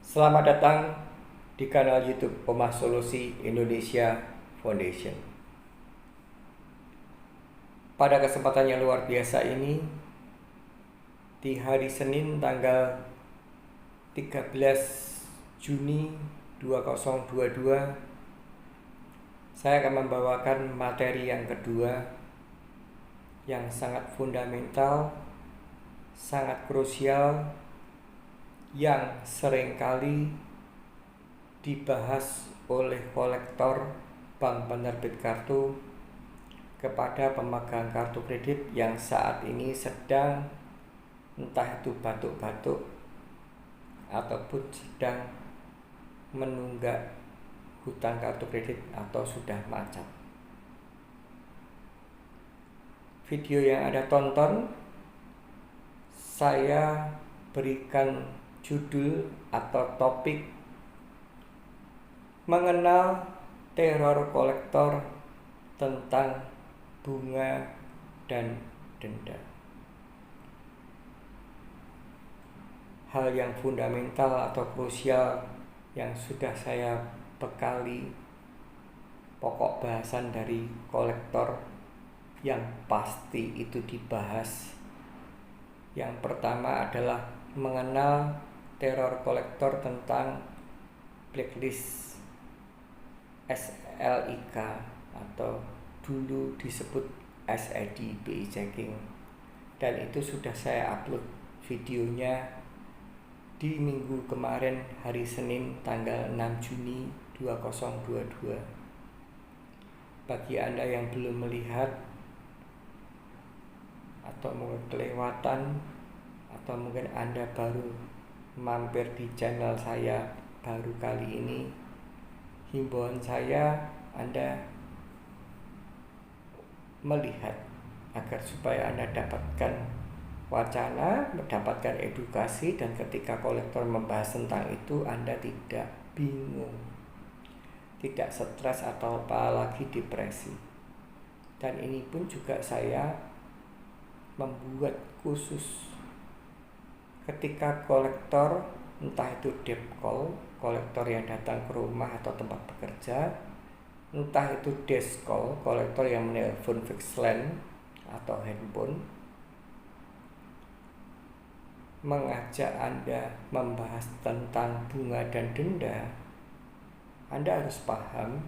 Selamat datang di kanal YouTube Omah Solusi Indonesia Foundation. Pada kesempatan yang luar biasa ini, di hari Senin tanggal 13 Juni 2022, saya akan membawakan materi yang kedua yang sangat fundamental, sangat krusial, yang seringkali dibahas oleh kolektor bank penerbit kartu kepada pemegang kartu kredit yang saat ini sedang entah itu batuk-batuk ataupun sedang menunggak hutang kartu kredit atau sudah macet. Video yang Anda tonton saya berikan judul atau topik mengenal teror kolektor tentang bunga dan denda. Hal yang fundamental atau krusial yang sudah saya bekali pokok bahasan dari kolektor yang pasti itu dibahas. Yang pertama adalah mengenal teror kolektor tentang blacklist SLIK atau dulu disebut SED BI checking, dan itu sudah saya upload videonya di minggu kemarin hari Senin tanggal 6 Juni 2022. Bagi Anda yang belum melihat atau mungkin kelewatan atau mungkin Anda baru mampir di channel saya baru kali ini, himbauan saya Anda melihat agar supaya Anda dapatkan wacana, mendapatkan edukasi, dan ketika kolektor membahas tentang itu Anda tidak bingung, tidak stres atau apalagi depresi. Dan ini pun juga saya membuat khusus ketika kolektor, entah itu debt call, kolektor yang datang ke rumah atau tempat bekerja, entah itu desk call, kolektor yang menelpon fixed line atau handphone, mengajak Anda membahas tentang bunga dan denda. Anda harus paham,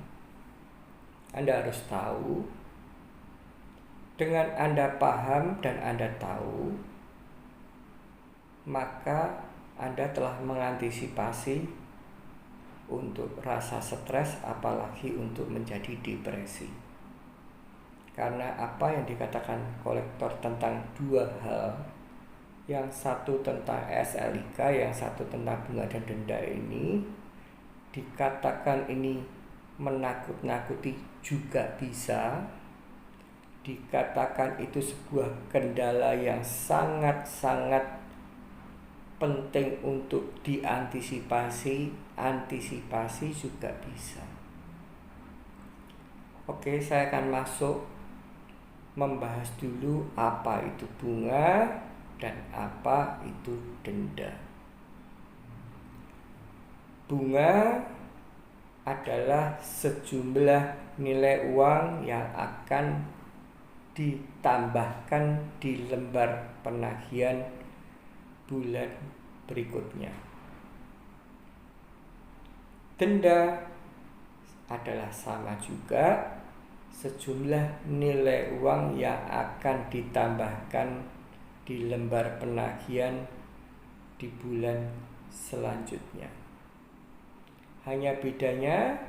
Anda harus tahu. Dengan Anda paham dan Anda tahu, maka Anda telah mengantisipasi untuk rasa stres, apalagi untuk menjadi depresi. Karena apa yang dikatakan kolektor tentang dua hal, yang satu tentang SLIK, yang satu tentang bunga dan denda ini, dikatakan ini menakut-nakuti juga bisa, dikatakan itu sebuah kendala yang sangat-sangat penting untuk diantisipasi, antisipasi juga bisa. Oke, saya akan masuk membahas dulu apa itu bunga dan apa itu denda. Bunga adalah sejumlah nilai uang yang akan ditambahkan di lembar penagihan bulan berikutnya. Denda adalah sama juga, sejumlah nilai uang yang akan ditambahkan di lembar penagihan di bulan selanjutnya. Hanya bedanya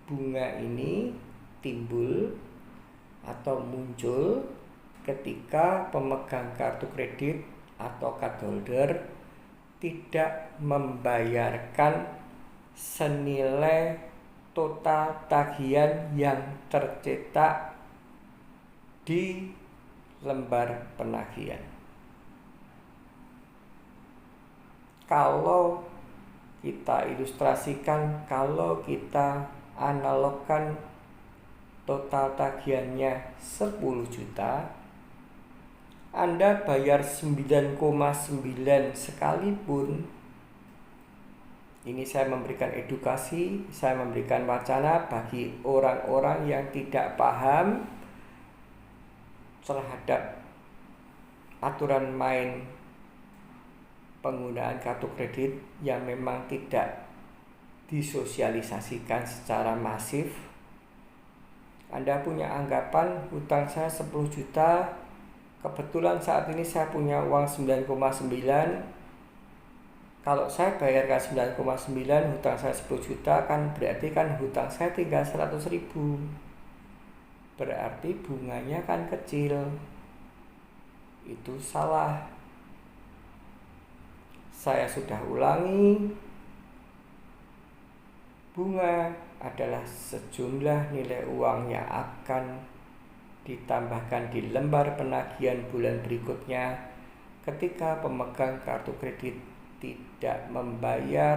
bunga ini timbul atau muncul ketika pemegang kartu kredit atau cardholder tidak membayarkan senilai total tagihan yang tercetak di lembar penagihan. Kalau kita ilustrasikan, kalau kita analogkan total tagihannya 10 juta, Anda bayar 9,9 sekalipun Ini saya memberikan edukasi, saya memberikan wacana bagi orang-orang yang tidak paham terhadap aturan main penggunaan kartu kredit yang memang tidak disosialisasikan secara masif. Anda punya anggapan hutang saya 10 juta, kebetulan saat ini saya punya uang 9,9. Kalau saya bayarkan 9,9, hutang saya 10 juta, kan berarti kan hutang saya tinggal 100 ribu. Berarti bunganya kan kecil. Itu salah. Saya sudah ulangi, bunga adalah sejumlah nilai uang yang akan ditambahkan di lembar penagihan bulan berikutnya ketika pemegang kartu kredit tidak membayar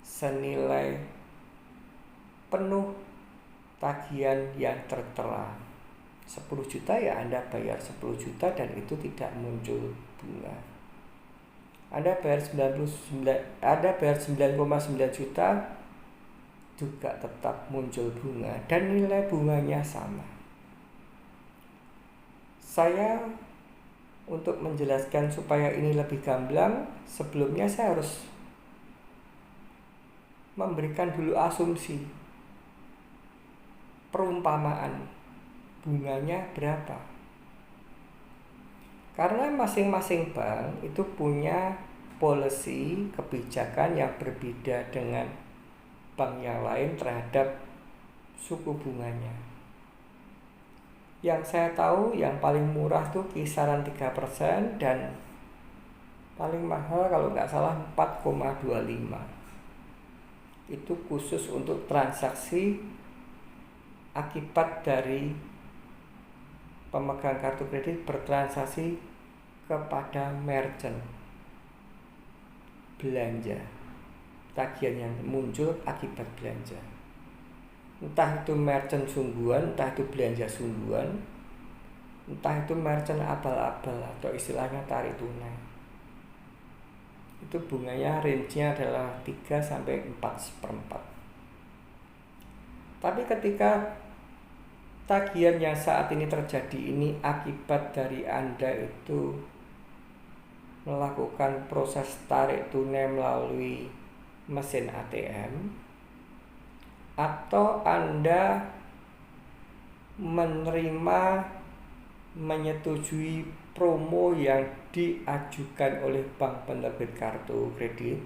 senilai penuh tagihan yang tertera. 10 juta ya Anda bayar 10 juta dan itu tidak muncul bunga. Anda bayar 9,9 juta juga tetap muncul bunga dan nilai bunganya sama. Saya untuk menjelaskan supaya ini lebih gamblang, sebelumnya saya harus memberikan dulu asumsi perumpamaan bunganya berapa. Karena masing-masing bank itu punya policy kebijakan yang berbeda dengan bank yang lain terhadap suku bunganya. Yang saya tahu yang paling murah tuh kisaran 3% dan paling mahal kalau nggak salah 4,25. Itu khusus untuk transaksi akibat dari pemegang kartu kredit bertransaksi kepada merchant belanja, tagihan yang muncul akibat belanja. Entah itu merchant sungguhan, entah itu belanja sungguhan, entah itu merchant abal-abal atau istilahnya tarik tunai. Itu bunganya range-nya adalah 3-4 seperempat. Tapi ketika tagihan yang saat ini terjadi ini akibat dari Anda itu melakukan proses tarik tunai melalui mesin ATM, atau Anda menyetujui promo yang diajukan oleh bank penerbit kartu kredit.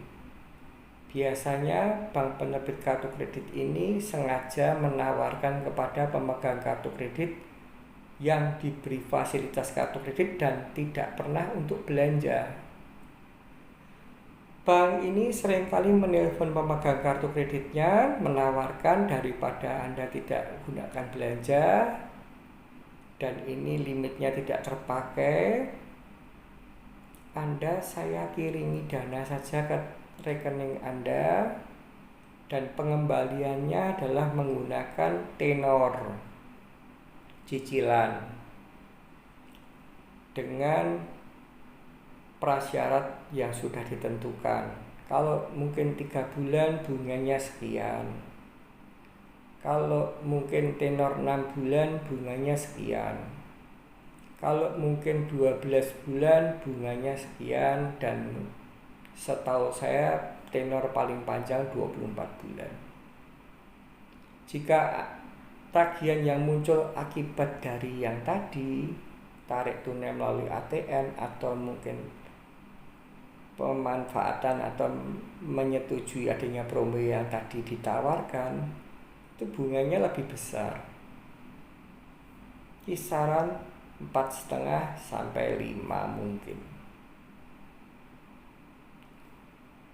Biasanya bank penerbit kartu kredit ini sengaja menawarkan kepada pemegang kartu kredit yang diberi fasilitas kartu kredit dan tidak pernah untuk belanja. Bank ini seringkali menelpon pemegang kartu kreditnya menawarkan daripada Anda tidak gunakan belanja dan ini limitnya tidak terpakai, saya kirimi dana saja ke rekening Anda dan pengembaliannya adalah menggunakan tenor cicilan dengan prasyarat yang sudah ditentukan. Kalau mungkin 3 bulan bunganya sekian, kalau mungkin tenor 6 bulan bunganya sekian, kalau mungkin 12 bulan bunganya sekian, dan setahu saya tenor paling panjang 24 bulan. Jika tagihan yang muncul akibat dari yang tadi, tarik tunai melalui ATM atau mungkin pemanfaatan atau menyetujui adanya promo yang tadi ditawarkan, itu bunganya lebih besar, kisaran 4,5 sampai 5 mungkin.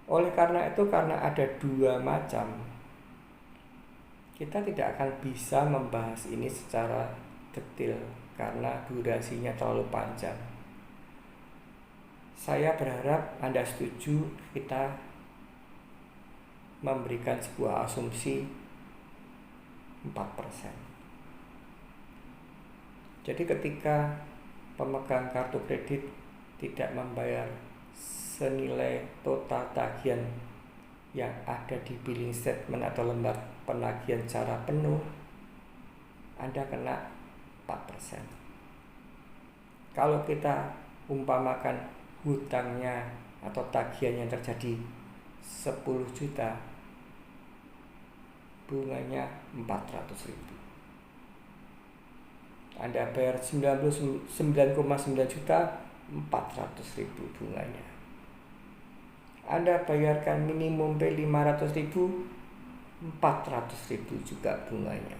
Oleh karena itu, karena ada dua macam, kita tidak akan bisa membahas ini secara detail karena durasinya terlalu panjang. Saya berharap Anda setuju kita memberikan sebuah asumsi 4%. Jadi ketika pemegang kartu kredit tidak membayar senilai total tagihan yang ada di billing statement atau lembar penagihan secara penuh, Anda kena 4%. Kalau kita umpamakan hutangnya atau tagihan yang terjadi 10 juta, bunganya 400.000. Anda bayar 99,9 juta, 400.000 bunganya. Anda bayarkan minimum pay 500.000, 400.000 juga bunganya.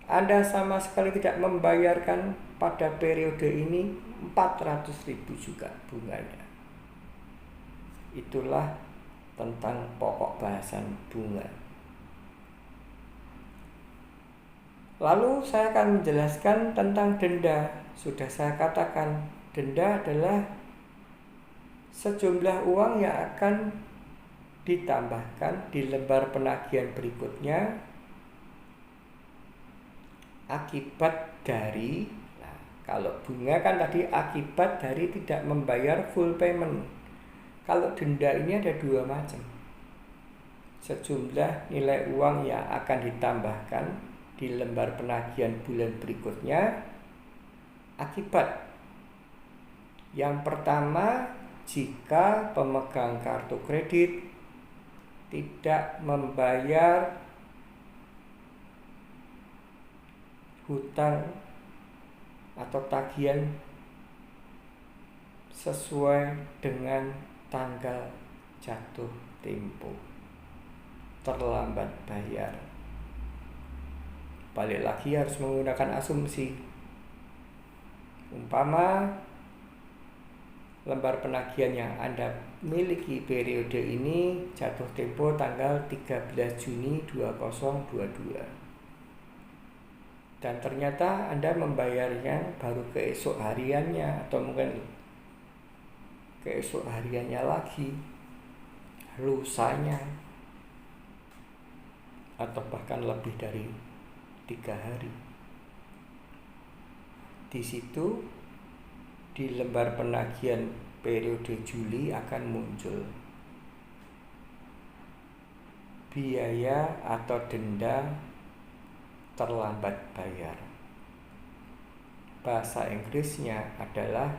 Anda sama sekali tidak membayarkan pada periode ini, 400.000 juga bunganya. Itulah tentang pokok bahasan bunga. Lalu saya akan menjelaskan tentang denda. Sudah saya katakan, denda adalah sejumlah uang yang akan ditambahkan di lembar penagihan berikutnya akibat dari, kalau bunga kan tadi akibat dari tidak membayar full payment. Kalau denda ini ada dua macam. Sejumlah nilai uang yang akan ditambahkan di lembar penagihan bulan berikutnya akibat. Yang pertama, jika pemegang kartu kredit tidak membayar hutang atau tagihan sesuai dengan tanggal jatuh tempo, terlambat bayar. Balik lagi harus menggunakan asumsi. Umpama lembar penagihan yang Anda miliki periode ini jatuh tempo tanggal 13 Juni 2022. Dan ternyata Anda membayarnya baru keesok hariannya, atau mungkin keesok hariannya lagi, lusanya, atau bahkan lebih dari 3 hari. Di situ di lembar penagihan periode Juli akan muncul biaya atau denda terlambat bayar. Bahasa Inggrisnya adalah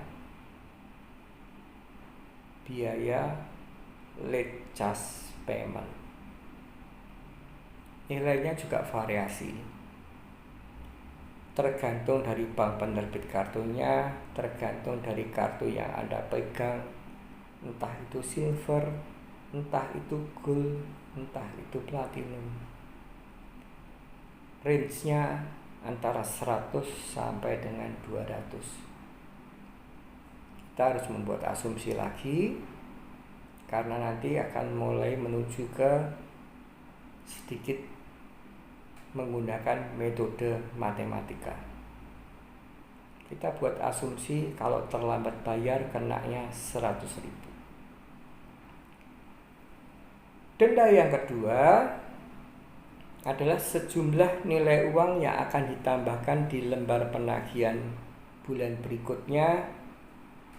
biaya late charge payment. Nilainya juga variasi, tergantung dari bank penerbit kartunya, tergantung dari kartu yang Anda pegang, entah itu silver, entah itu gold, entah itu platinum. Range-nya antara 100 sampai dengan 200. Kita harus membuat asumsi lagi, karena nanti akan mulai menuju ke sedikit menggunakan metode matematika. Kita buat asumsi kalau terlambat bayar kenanya 100.000. Denda yang kedua adalah sejumlah nilai uang yang akan ditambahkan di lembar penagihan bulan berikutnya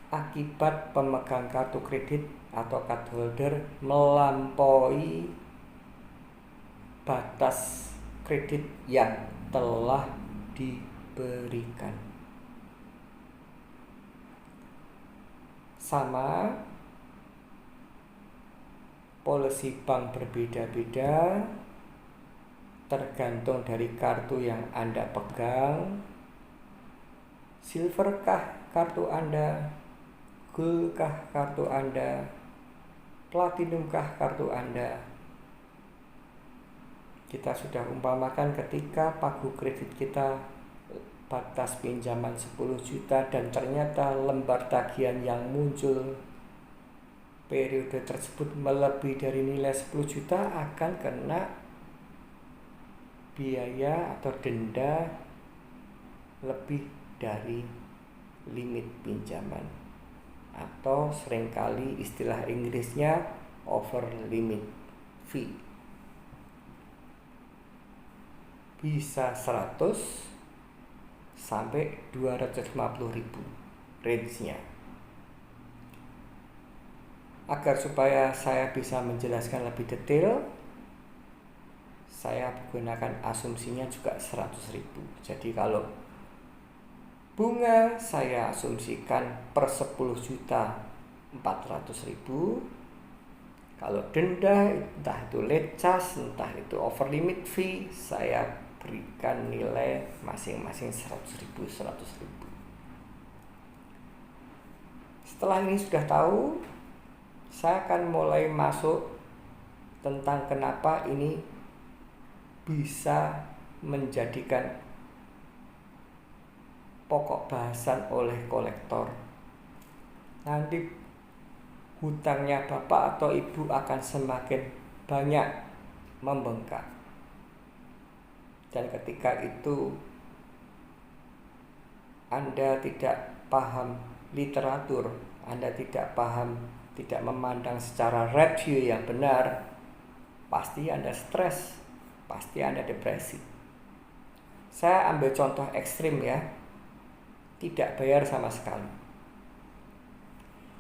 akibat pemegang kartu kredit atau card holder melampaui batas kredit yang telah diberikan. Sama, polisi bank berbeda-beda, tergantung dari kartu yang Anda pegang. Silverkah kartu Anda? Goldkah kartu Anda? Platinumkah kartu Anda? Kita sudah umpamakan ketika pagu kredit kita batas pinjaman 10 juta dan ternyata lembar tagihan yang muncul periode tersebut melebihi dari nilai 10 juta, akan kena biaya atau denda lebih dari limit pinjaman, atau seringkali istilah Inggrisnya over limit fee. Bisa 100 sampai 250.000 range-nya. Agar supaya saya bisa menjelaskan lebih detail, saya gunakan asumsinya juga 100.000. Jadi kalau bunga saya asumsikan per 10 juta 400.000. Kalau denda, entah itu late charge, entah itu over limit fee, saya berikan nilai masing-masing 100.000. Setelah ini sudah tahu, saya akan mulai masuk tentang kenapa ini bisa menjadikan pokok bahasan oleh kolektor. Nanti hutangnya bapak atau ibu akan semakin banyak membengkak. Dan ketika itu Anda tidak paham literatur, Anda tidak paham, tidak memandang secara review yang benar, pasti Anda stres, pasti Anda depresi. Saya ambil contoh ekstrim ya, tidak bayar sama sekali.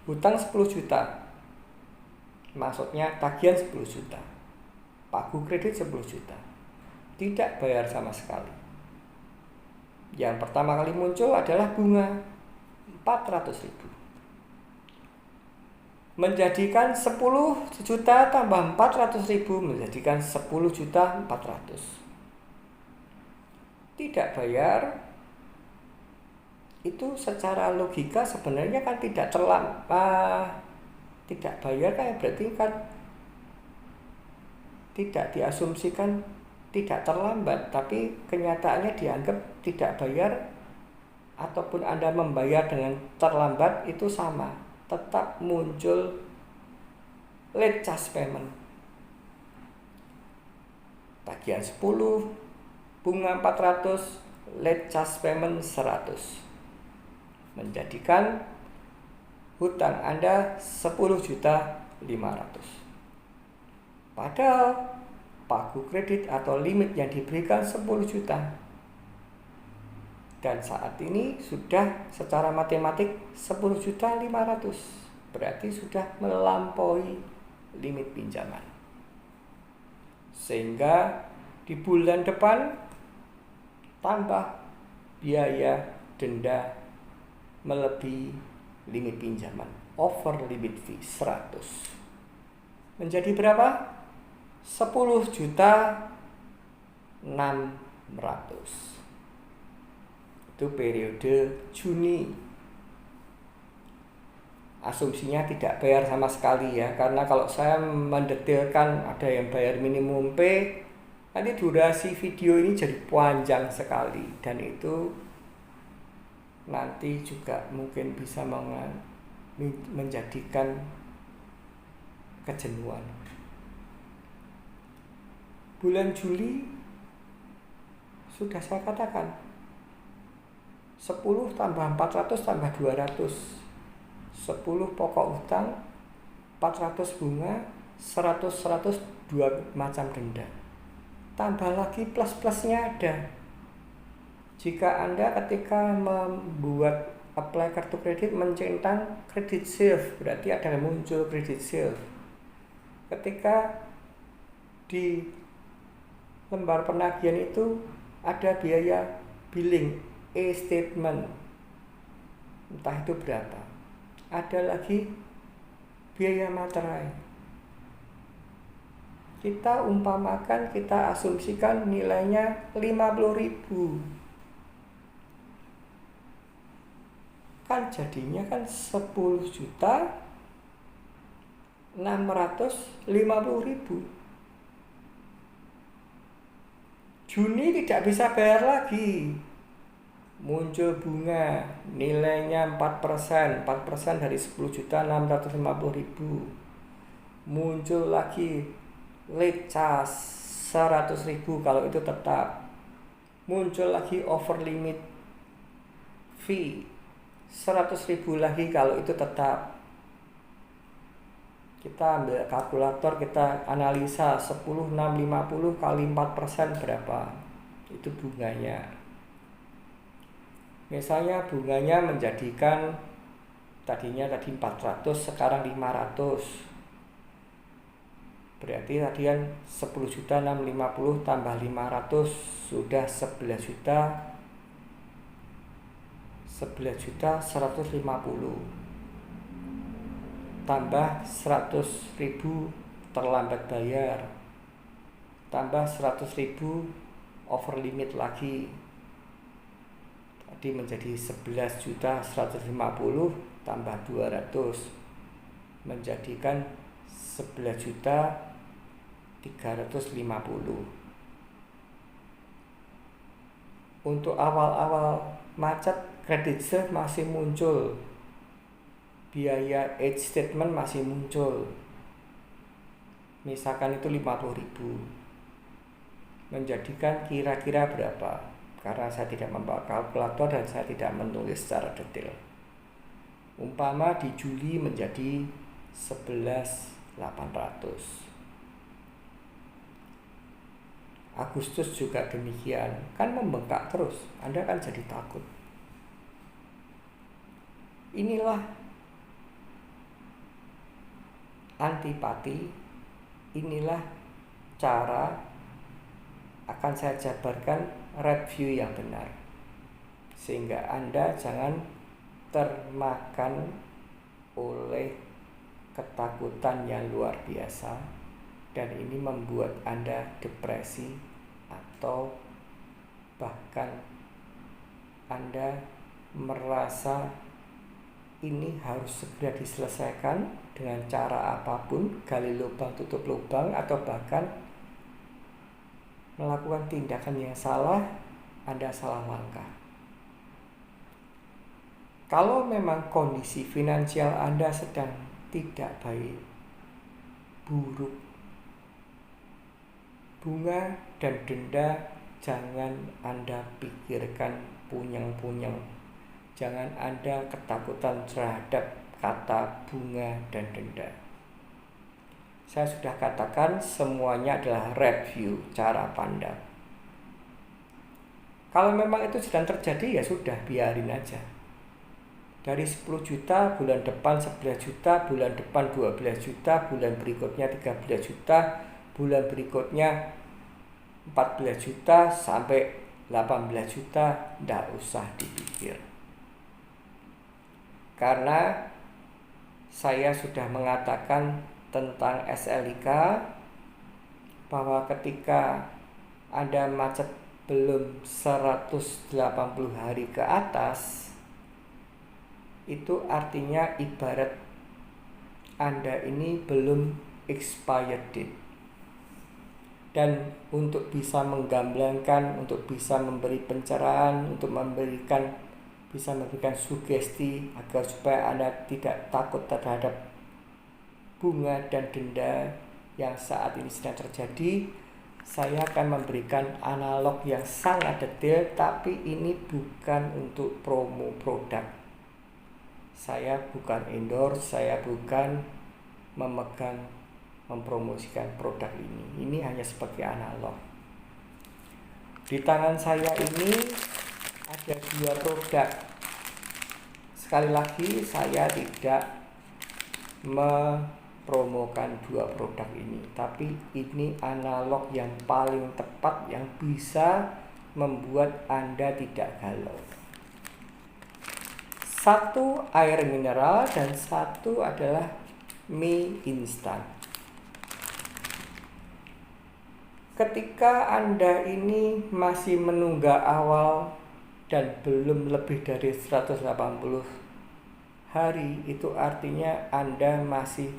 Hutang 10 juta, maksudnya tagihan 10 juta, pagu kredit 10 juta, tidak bayar sama sekali. Yang pertama kali muncul adalah bunga 400.000. Menjadikan 10 juta tambah 400.000 menjadikan 10 juta 400. Tidak bayar, itu secara logika sebenarnya kan tidak tidak bayar kan berarti kan tidak diasumsikan tidak terlambat, tapi kenyataannya dianggap tidak bayar ataupun Anda membayar dengan terlambat itu sama, tetap muncul late charge payment. Tagihan 10, bunga 400, late charge payment 100. Menjadikan hutang Anda 10.500.000. Padahal pagu kredit atau limit yang diberikan 10 juta. Dan saat ini sudah secara matematik 10.500.000. Berarti sudah melampaui limit pinjaman. Sehingga di bulan depan tambah biaya denda melebihi limit pinjaman, over limit fee 100. Menjadi berapa? 10.600.000. Itu periode Juni. Asumsinya tidak bayar sama sekali ya, karena kalau saya mendetailkan ada yang bayar minimum P, nanti durasi video ini jadi panjang sekali, dan itu nanti juga mungkin bisa menjadikan kejenuhan. Bulan Juli sudah saya katakan 10 tambah 400 tambah 200, 10 pokok hutang, 400 bunga, 100 2 macam denda. Tambah lagi plus-plusnya ada. Jika Anda ketika membuat apply kartu kredit mencentang kredit save, berarti ada muncul kredit save. Ketika di lembar penagihan itu ada biaya billing, e-statement, entah itu berapa. Ada lagi biaya materai. Kita umpamakan, kita asumsikan nilainya 50.000. Kan jadinya kan 10.650.000. Juni tidak bisa bayar lagi. Muncul bunga nilainya 4%, 4% dari 10.650.000. Muncul lagi late charge 100.000 kalau itu tetap. Muncul lagi over limit fee 100.000 lagi kalau itu tetap. Kita ambil kalkulator, kita analisa 10.650 kali 4% berapa itu bunganya. Misalnya bunganya menjadikan Tadi 400, sekarang 500. Berarti tadi kan 10.650 tambah 500 sudah 11.150 tambah 100.000 terlambat bayar tambah 100.000 over limit lagi, tadi menjadi 11.150 tambah 200 menjadikan 11.350. Untuk awal-awal macet, credit sale masih muncul, biaya age statement masih muncul, misalkan itu 50.000, menjadikan kira-kira berapa, karena saya tidak membawa kalkulator dan saya tidak menulis secara detail. Umpama di Juli menjadi 11.800, Agustus juga demikian, kan membengkak terus, Anda kan jadi takut. Inilah antipati, inilah cara akan saya jabarkan review yang benar, sehingga Anda jangan termakan oleh ketakutan yang luar biasa, dan ini membuat Anda depresi atau bahkan Anda merasa ini harus segera diselesaikan dengan cara apapun, gali lubang tutup lubang, atau bahkan melakukan tindakan yang salah. Anda salah langkah. Kalau memang kondisi finansial Anda sedang tidak baik, buruk, bunga dan denda jangan Anda pikirkan punyeng-punyeng. Jangan Anda ketakutan terhadap kata bunga dan denda. Saya sudah katakan semuanya adalah review, cara pandang. Kalau memang itu sedang terjadi, ya sudah, biarin aja. Dari 10 juta, bulan depan 11 juta, bulan depan 12 juta, bulan berikutnya 13 juta, bulan berikutnya 14 juta sampai 18 juta, tidak usah dipikir. Karena saya sudah mengatakan tentang SLIK bahwa ketika Anda macet belum 180 hari ke atas, itu artinya ibarat Anda ini belum expired date. Dan untuk bisa menggamblangkan, untuk bisa memberi pencerahan, untuk bisa memberikan sugesti agar supaya Anda tidak takut terhadap bunga dan denda yang saat ini sedang terjadi, saya akan memberikan analog yang sangat detail, tapi ini bukan untuk promo produk. Saya bukan endorse, saya bukan mempromosikan produk ini. Ini hanya seperti analog. Di tangan saya ini ada 2 produk. Sekali lagi, saya tidak mempromokan 2 produk ini, tapi ini analog yang paling tepat yang bisa membuat Anda tidak galau. 1 air mineral dan 1 adalah mie instan. Ketika Anda ini masih menunggak awal dan belum lebih dari 180 hari, itu artinya Anda masih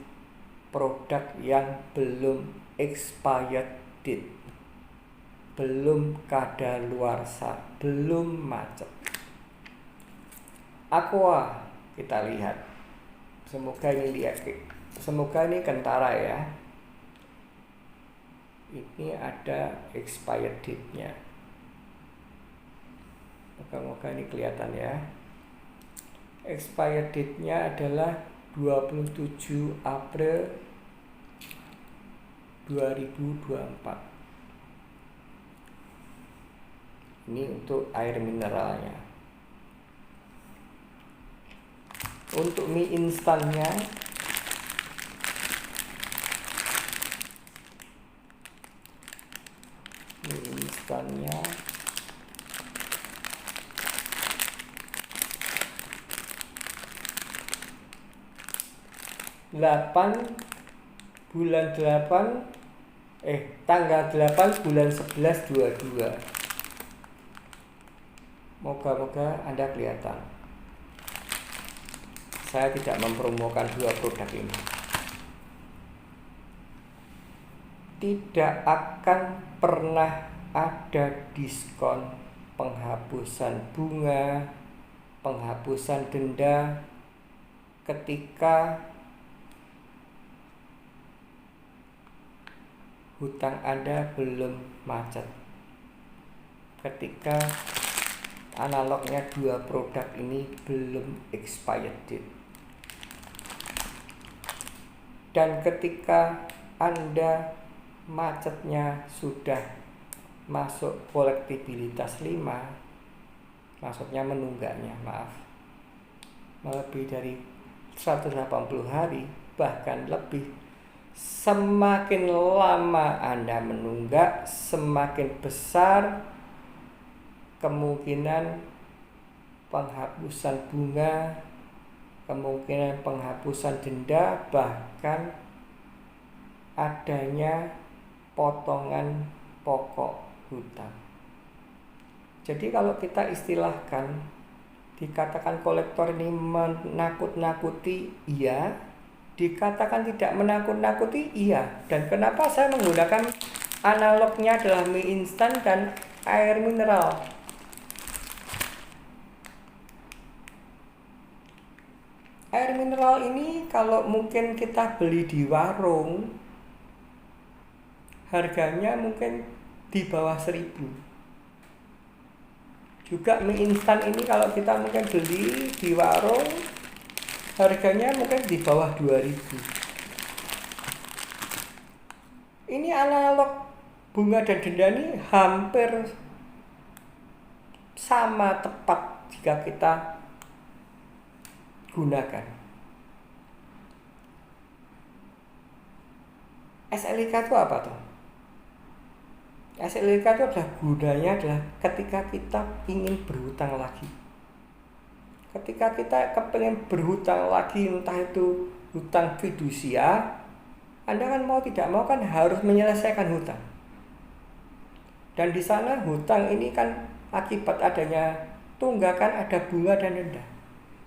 produk yang belum expired date, belum kadaluarsa, belum macet. Aqua, kita lihat. Semoga ini kentara ya. Ini ada expired date-nya. Moga-moga ini kelihatan ya. Expired date-nya adalah 27 April 2024. Ini untuk air mineralnya. Untuk mie instannya, mie instannya 8 bulan 11 22. Moga-moga Anda kelihatan. Saya tidak mempromokan dua produk ini. Tidak akan pernah ada diskon, penghapusan bunga, penghapusan denda ketika hutang Anda belum macet, ketika analognya dua produk ini belum expired date, dan ketika Anda macetnya sudah masuk kolektibilitas 5, maksudnya menunggaknya, lebih dari 180 hari bahkan lebih. Semakin lama Anda menunggak, semakin besar kemungkinan penghapusan bunga, kemungkinan penghapusan denda, bahkan adanya potongan pokok hutang. Jadi kalau kita istilahkan, dikatakan kolektor ini menakut-nakuti, iya. Dikatakan tidak menakut-nakuti, iya. Dan kenapa saya menggunakan analognya adalah mie instan dan air mineral? Air mineral ini kalau mungkin kita beli di warung, harganya mungkin di bawah 1.000. Juga mie instan ini kalau kita mungkin beli di warung, harganya mungkin di bawah 2.000. Ini analog bunga dan denda ini hampir sama tepat jika kita gunakan. SLIK itu apa tuh? SLIK itu adalah gunanya adalah ketika kita ingin berhutang lagi. Ketika kita kepengen berhutang lagi, entah itu hutang fidusia, Anda kan mau tidak mau kan harus menyelesaikan hutang. Dan di sana hutang ini kan akibat adanya tunggakan ada bunga dan denda.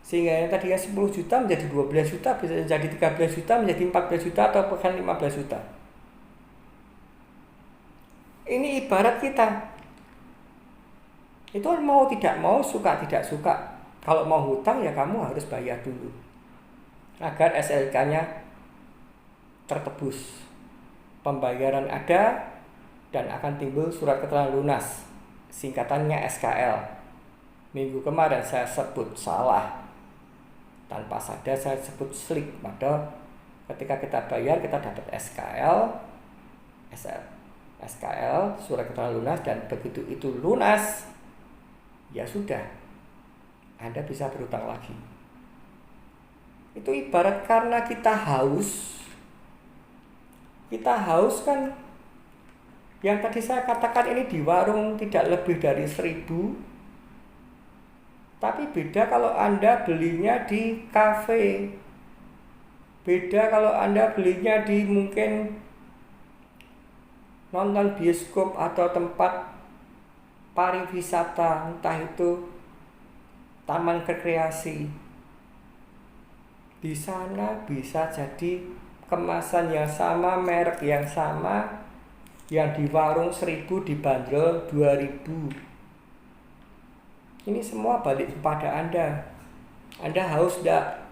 Sehingga yang tadinya 10 juta menjadi 12 juta, bisa menjadi 13 juta, menjadi 14 juta, atau bahkan 15 juta. Ini ibarat kita. Itu mau tidak mau, suka tidak suka. Kalau mau hutang ya kamu harus bayar dulu agar SLK-nya tertebus. Pembayaran ada dan akan timbul surat keterangan lunas, singkatannya SKL. Minggu kemarin saya sebut salah, tanpa sadar saya sebut slik. Padahal ketika kita bayar kita dapat SKL, surat keterangan lunas, dan begitu itu lunas ya sudah, Anda bisa berhutang lagi. Itu ibarat karena kita haus. Kita haus kan, yang tadi saya katakan ini di warung tidak lebih dari 1.000. Tapi beda kalau Anda belinya di kafe. Beda kalau Anda belinya di mungkin nonton bioskop atau tempat pariwisata, entah itu taman rekreasi. Di sana bisa jadi kemasan yang sama, merek yang sama, yang di warung 1.000 dibanderol 2.000. Ini semua balik kepada Anda. Anda haus enggak?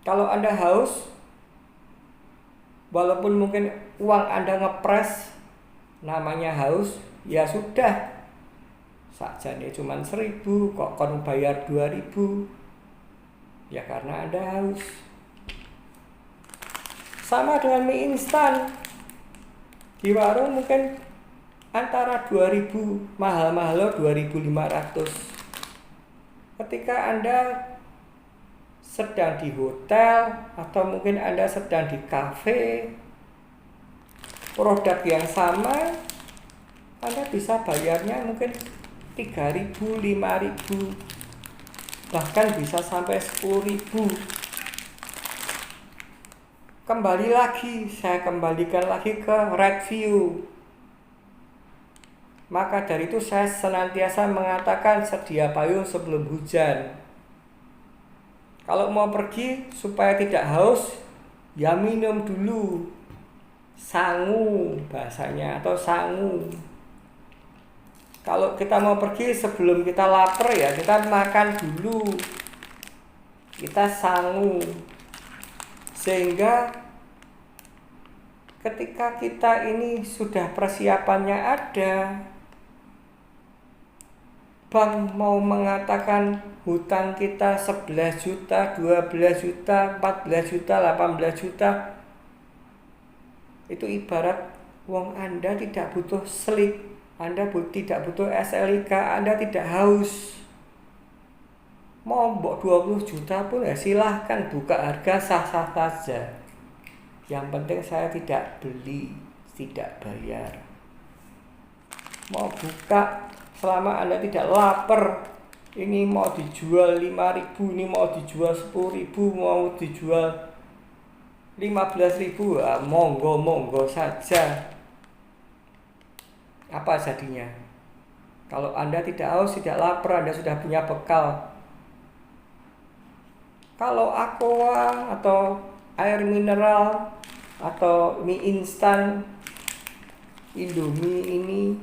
Kalau Anda haus, walaupun mungkin uang Anda ngepres, namanya haus, ya sudah. Sakjane cuma 1.000 kok kon bayar 2.000. Ya karena Anda haus. Sama dengan mie instan. Di warung mungkin antara 2.000, mahal-mahal 2.500. Ketika Anda sedang di hotel atau mungkin Anda sedang di kafe, produk yang sama, Anda bisa bayarnya mungkin 3.000, 5.000, bahkan bisa sampai 10.000. Kembali lagi, saya kembalikan lagi ke red view. Maka dari itu saya senantiasa mengatakan sedia payung sebelum hujan. Kalau mau pergi supaya tidak haus, ya minum dulu. Sangu bahasanya, atau sangu. Kalau kita mau pergi sebelum kita lapar, ya kita makan dulu. Kita sangu. Sehingga ketika kita ini sudah persiapannya ada, bank mau mengatakan hutang kita 11 juta, 12 juta, 14 juta, 18 juta, itu ibarat wong Anda tidak butuh sleep, Anda tidak butuh SLIK, Anda tidak haus. Mau 20 juta pun ya silahkan, buka harga sah-sah saja. Yang penting saya tidak beli, tidak bayar. Mau buka selama Anda tidak lapar, ini mau dijual 5.000, ini mau dijual 10.000, mau dijual 15.000, ya monggo saja. Apa jadinya? Kalau Anda tidak haus, tidak lapar, Anda sudah punya bekal. Kalau aqua atau air mineral atau mie instan, Indomie ini,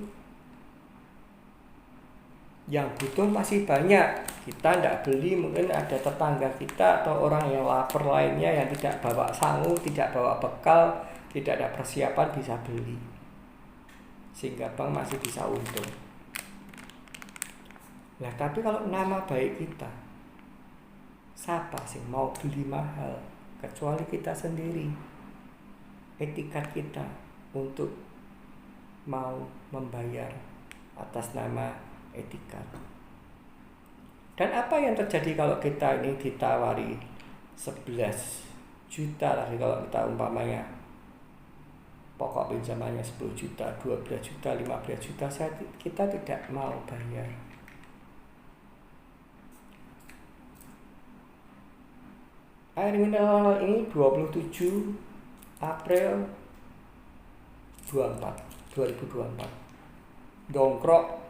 yang butuh masih banyak. Kita tidak beli, mungkin ada tetangga kita atau orang yang lapar lainnya yang tidak bawa sangu, tidak bawa bekal, tidak ada persiapan, bisa beli. Sehingga bank masih bisa untung. Nah, tapi kalau nama baik kita, siapa sih mau beli mahal kecuali kita sendiri? Etikat kita untuk mau membayar atas nama etikat. Dan apa yang terjadi kalau kita ini ditawari 11 juta lah, kalau kita umpamanya pokok pinjamannya 10 juta, 12 juta, 15 juta, kita tidak mau bayar. Air mineral ini 27 April 2024 dongkrok.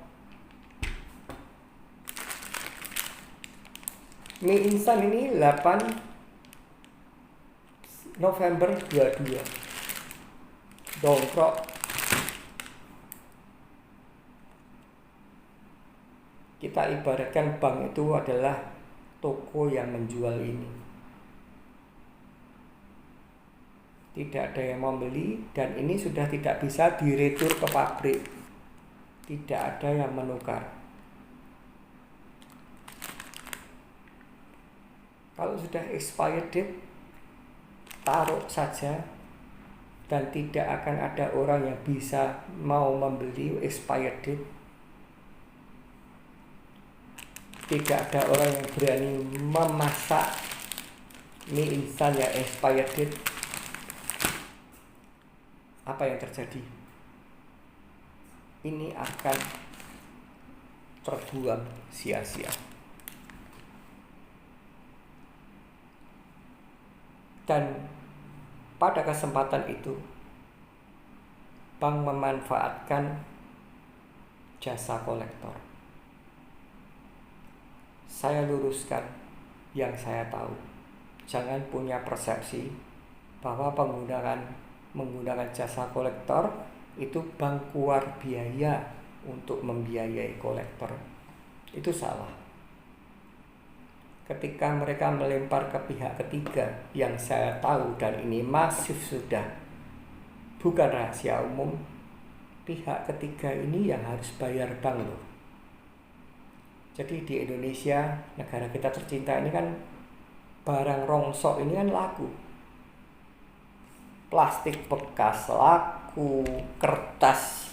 Mie instan ini 8 November 22 dongkrok. Kita ibaratkan bank itu adalah toko yang menjual ini. Tidak ada yang mau beli, dan ini sudah tidak bisa diretur ke pabrik. Tidak ada yang menukar. Kalau sudah expired date, taruh saja, dan tidak akan ada orang yang bisa mau membeli expired date. Tidak ada orang yang berani memasak mie instan yang expired date. Apa yang terjadi? Ini akan terbuang sia-sia. Dan pada kesempatan itu, bank memanfaatkan jasa kolektor. Saya luruskan yang saya tahu. Jangan punya persepsi bahwa menggunakan jasa kolektor itu bank keluar biaya untuk membiayai kolektor. Itu salah. Ketika mereka melempar ke pihak ketiga, yang saya tahu dan ini masif sudah, bukan rahasia umum, pihak ketiga ini yang harus bayar bank loh. Jadi di Indonesia, negara kita tercinta ini kan, barang rongsok ini kan laku. Plastik bekas laku, kertas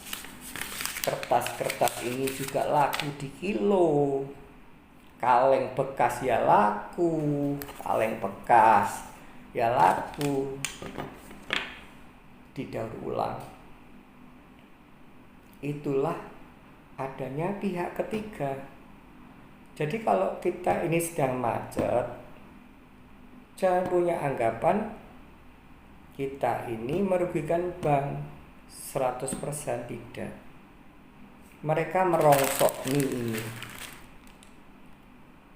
ini juga laku di kilo. Kaleng bekas ya laku, kaleng bekas ya laku, didaur ulang. Itulah adanya pihak ketiga. Jadi kalau kita ini sedang macet, jangan punya anggapan kita ini merugikan bank. 100% tidak. Mereka merongsok mie ini,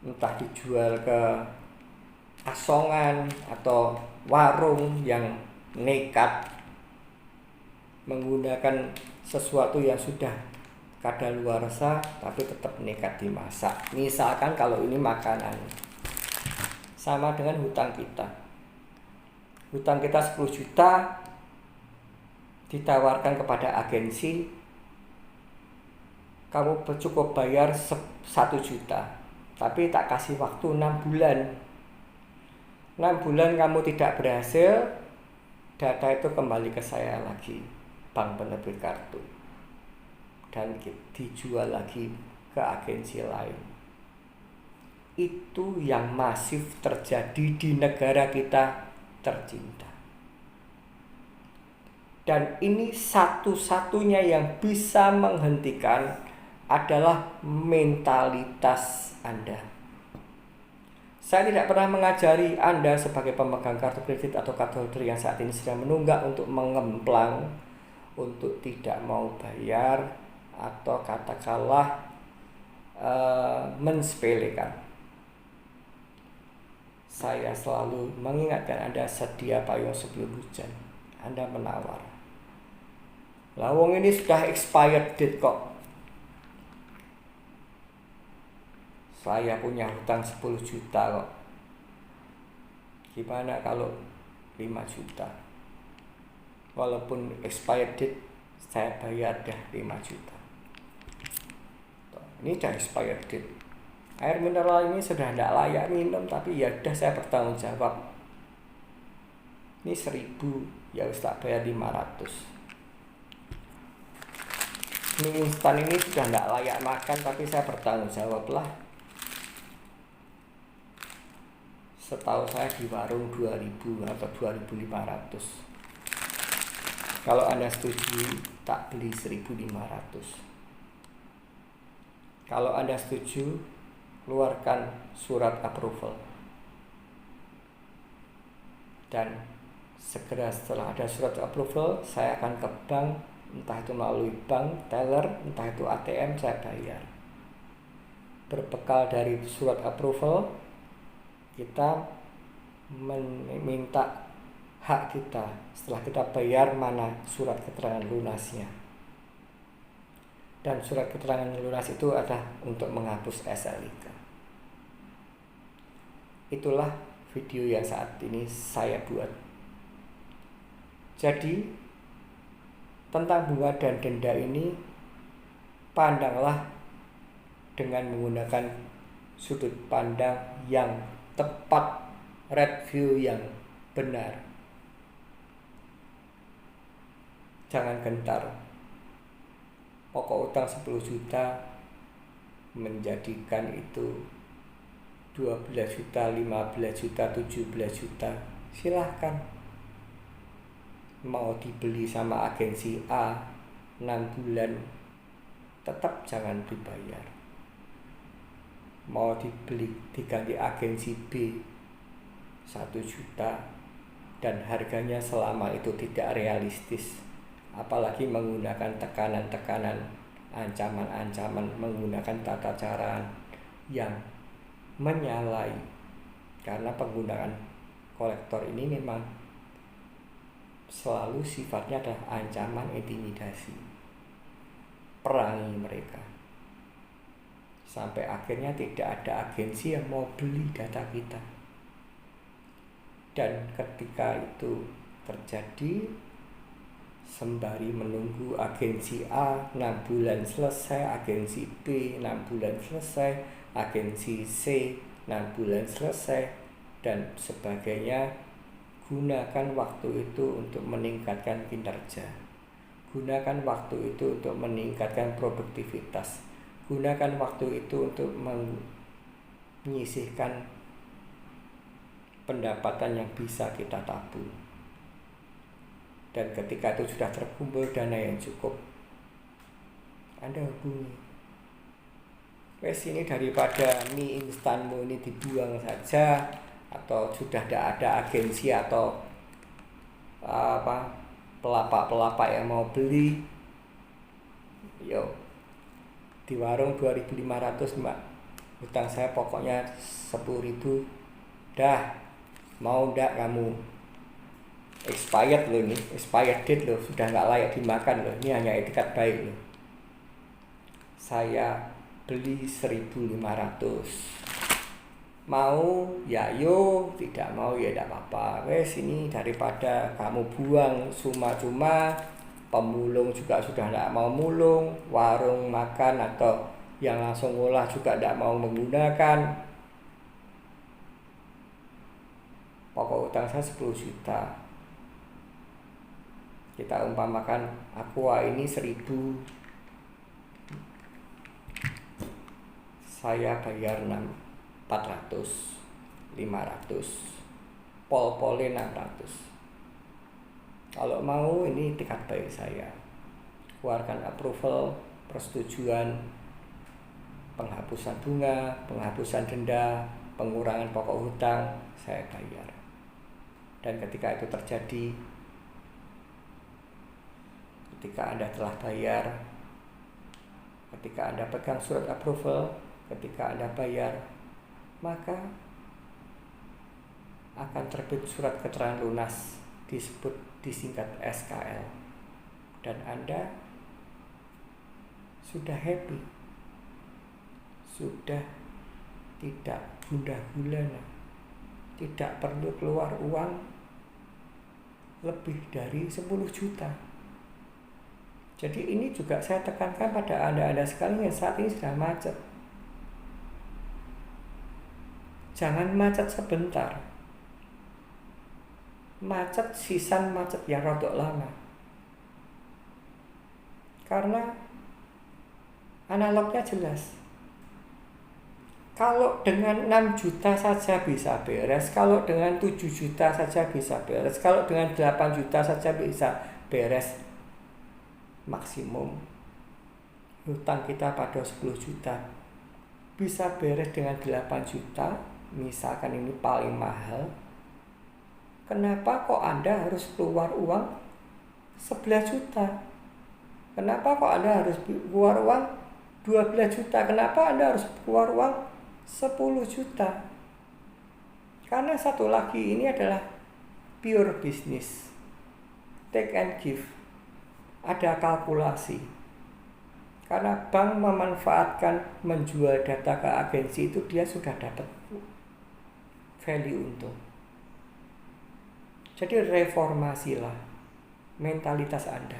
entah dijual ke asongan atau warung yang nekat menggunakan sesuatu yang sudah kadaluarsa tapi tetap nekat dimasak. Misalkan kalau ini makanan, sama dengan hutang kita. Hutang kita 10 juta ditawarkan kepada agensi, kamu cukup bayar 1 juta, tapi tak kasih waktu 6 bulan. 6 bulan kamu tidak berhasil, data itu kembali ke saya lagi, bank penerbit kartu, dan dijual lagi ke agensi lain. Itu yang masif terjadi di negara kita tercinta. Dan ini satu-satunya yang bisa menghentikan adalah mentalitas Anda. Saya tidak pernah mengajari Anda sebagai pemegang kartu kredit atau kartu holder yang saat ini sedang menunggak untuk mengemplang, untuk tidak mau bayar, atau katakanlah mensepelekan. Saya selalu mengingatkan Anda, sedia payung sebelum hujan. Anda menawar, lawang ini sudah expired date kok. Saya punya hutang 10 juta kok. Gimana kalau 5 juta? Walaupun expired date, saya bayar dah 5 juta. Ini sudah expired date. Air mineral ini sudah tidak layak minum, tapi ya sudah, saya bertanggung jawab. Ini 1.000, ya harus tak bayar 500. Mie instan ini sudah tidak layak makan, tapi saya bertanggung jawab lah. Setahu saya di warung 2.000 atau 2.500. Kalau Anda setuju, tak beli 1.500. Kalau Anda setuju, keluarkan surat approval. Dan segera setelah ada surat approval, saya akan ke bank, entah itu melalui bank, teller, entah itu ATM, saya bayar. Berbekal dari surat approval, kita meminta hak kita. Setelah kita bayar, mana surat keterangan lunasnya. Dan surat keterangan lunas itu adalah untuk menghapus SLIK. Itulah video yang saat ini saya buat. Jadi tentang bunga dan denda ini, pandanglah dengan menggunakan sudut pandang yang tepat, red view yang benar. Jangan gentar. Pokok utang 10 juta menjadikan itu 12 juta, 15 juta, 17 juta. Silahkan. Mau dibeli sama agensi A 6 bulan, tetap jangan dibayar. Mau dibeli diganti agensi B 1 juta, dan harganya selama itu tidak realistis, apalagi menggunakan tekanan-tekanan, ancaman-ancaman, menggunakan tata cara yang menyalai. Karena penggunaan kolektor ini memang selalu sifatnya adalah ancaman, intimidasi. Perangi mereka sampai akhirnya tidak ada agensi yang mau beli data kita. Dan ketika itu terjadi, sembari menunggu agensi A 6 bulan selesai, agensi B 6 bulan selesai, agensi C 6 bulan selesai, dan sebagainya, gunakan waktu itu untuk meningkatkan kinerja. Gunakan waktu itu untuk meningkatkan produktivitas. Gunakan waktu itu untuk menyisihkan pendapatan yang bisa kita tabung. Dan ketika itu sudah terkumpul dana yang cukup, Anda hubungi. Wes, ini daripada mie instanmu ini dibuang saja, atau sudah tidak ada agensi atau pelapak-pelapak yang mau beli, yo di warung 2.500 mbak, hutang saya pokoknya 10.000, dah, mau ndak kamu? Expired loh ini, expired date loh, sudah nggak layak dimakan loh, ini hanya etikat baik loh. Saya beli 1.500, mau ya yo, tidak mau ya tidak apa-apa. Wes, ini daripada kamu buang cuma-cuma, pemulung juga sudah tidak mau mulung, warung makan atau yang langsung ngolah juga tidak mau menggunakan. Pokok utang saya 10 juta. Kita umpamakan Aqua ini 1.000, saya bayar 400, 500, pol-polnya 600. Kalau mau, ini etikat baik saya, keluarkan approval, persetujuan, penghapusan bunga, penghapusan denda, pengurangan pokok hutang, saya bayar. Dan ketika itu terjadi, ketika Anda telah bayar, ketika Anda pegang surat approval, ketika Anda bayar, maka akan terbit surat keterangan lunas, disingkat SKL, dan Anda sudah happy, sudah tidak gundah gulana, tidak perlu keluar uang lebih dari 10 juta. Jadi ini juga saya tekankan pada Anda sekalian yang saat ini sudah macet. Jangan macet sebentar. Macet sisan macet yang rodok lama. Karena analognya jelas. Kalau dengan 6 juta saja bisa beres, kalau dengan 7 juta saja bisa beres, kalau dengan 8 juta saja bisa beres, maksimum hutang kita pada 10 juta bisa beres dengan 8 juta, misalkan ini paling mahal. Kenapa kok Anda harus keluar uang 11 juta? Kenapa kok Anda harus keluar uang 12 juta? Kenapa Anda harus keluar uang 10 juta? Karena satu lagi, ini adalah pure business, take and give. Ada kalkulasi. Karena bank memanfaatkan menjual data ke agensi itu, dia sudah dapat value untung. Jadi reformasilah mentalitas Anda.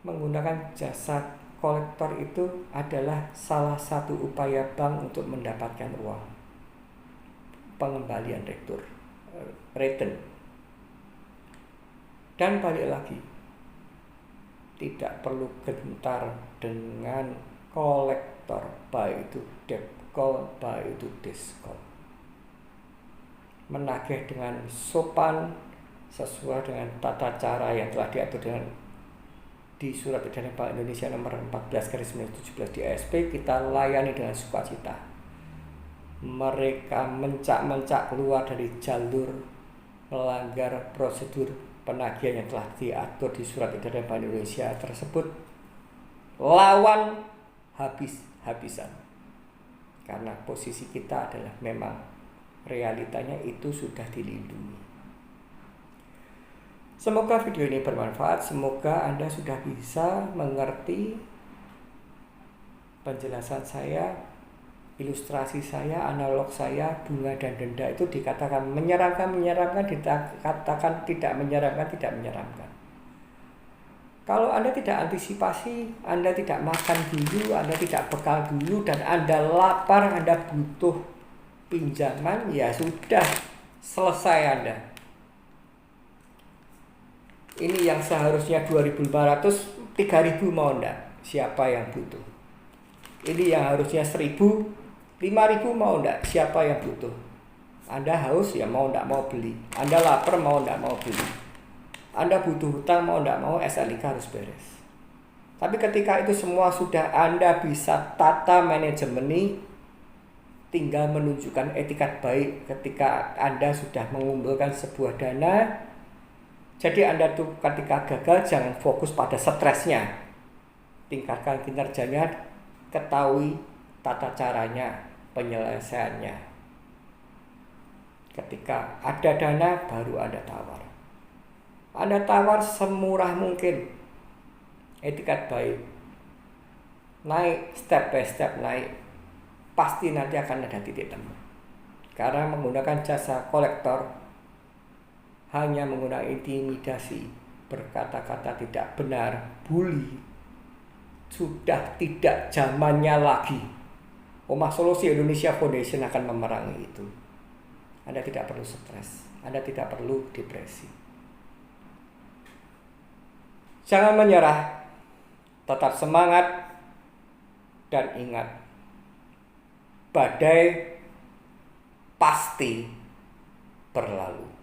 Menggunakan jasa kolektor itu adalah salah satu upaya bank untuk mendapatkan uang, pengembalian return. Dan balik lagi, tidak perlu gentar dengan kolektor, baik itu debt call, baik itu diskon. Menagih dengan sopan sesuai dengan tata cara yang telah diatur di Surat Edaran Bank Indonesia nomor 14/2017 di ASP, kita layani dengan sukacita. Mereka mencak-mencak keluar dari jalur melanggar prosedur penagihan yang telah diatur di Surat Edaran Bank Indonesia tersebut, lawan habis-habisan. Karena posisi kita adalah memang realitanya itu sudah dilindungi. Semoga video ini bermanfaat, semoga Anda sudah bisa mengerti penjelasan saya, ilustrasi saya, analog saya. Bunga dan denda itu dikatakan menyeramkan, dikatakan tidak menyeramkan. Kalau Anda tidak antisipasi, Anda tidak makan dulu, Anda tidak bekal dulu, dan Anda lapar, Anda butuh pinjaman, ya sudah, selesai Anda. Ini yang seharusnya 2.500, 3.000 mau enggak? Siapa yang butuh? Ini yang harusnya 1.000, 5.000 mau enggak? Siapa yang butuh? Anda haus ya mau enggak mau beli. Anda lapar mau enggak mau beli. Anda butuh hutang mau enggak mau SLIK harus beres. Tapi ketika itu semua sudah Anda bisa tata manajemen, tinggal menunjukkan etikat baik ketika Anda sudah mengumpulkan sebuah dana. Jadi Anda tuh ketika gagal jangan fokus pada stresnya. Tingkatkan kinerjanya, ketahui tata caranya, penyelesaiannya. Ketika ada dana baru Anda tawar. Anda tawar semurah mungkin. Etikat baik. Naik step by step naik. Pasti nanti akan ada titik temu. Karena menggunakan jasa kolektor hanya menggunakan intimidasi, berkata-kata tidak benar, bully, sudah tidak zamannya lagi. Omah Solusi Indonesia Foundation akan memerangi itu. Anda tidak perlu stres, Anda tidak perlu depresi. Jangan menyerah, tetap semangat, dan ingat, badai pasti berlalu.